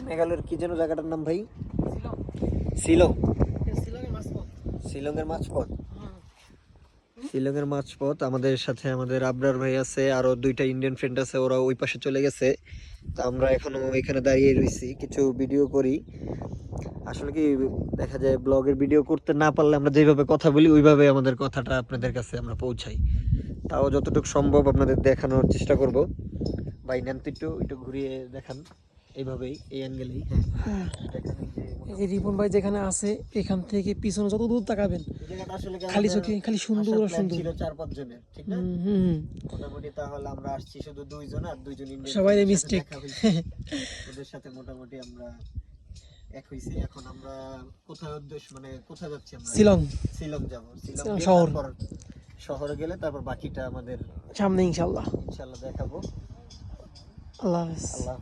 মেঘালয়ের কি যেন জায়গাটার নাম ভাই? শিলং। শিলংয়ের মাঝপথ। শিলংয়ের মাঝপথ। আমাদের সাথে আমাদের আবরার ভাই আছে, আরো 2টা ইন্ডিয়ান ফ্রেন্ড আছে, ওরা ওই পাশে চলে গেছে। তা আমরা এখনো এখানে দাঁড়িয়ে রয়েছি, কিছু ভিডিও করি। আসলে কি দেখা যায় ব্লগের ভিডিও করতে না পারলে আমরা যেভাবে কথা বলি ওইভাবে আমাদের কথাটা আপনাদের কাছে আমরা পৌঁছাই। তাও যতটুকু সম্ভব আপনাদের দেখানোর চেষ্টা করব। ভাই নেন তো একটু ঘুরিয়ে দেখান, এইভাবেই, এই অ্যাঙ্গেলেই। হ্যাঁ দেখেন এই রিপন ভাই যেখানে আছে এখান থেকে পিছনে যত দূর তাকাবেন খালি চোখে খালি সুন্দর আর সুন্দর। ছিল 4-5 জনের, ঠিক না? মোটামুটি তাহলে আমরা আসছি শুধু 2 জন, আর 2 জন ইন্ডিয়ান। সবাই মিস্টেক। ওদের সাথে মোটামুটি আমরা এক হইছি। এখন আমরা কোথায় উদ্দেশ্য, মানে কোথায় যাচ্ছি আমরা? শিলং। শিলং যাব। শিলং শহর। শহরে গেলে তারপর বাকিটা আমাদের সামনে ইনশাআল্লাহ দেখাবো। আল্লাহ হাফেজ। আল্লাহ।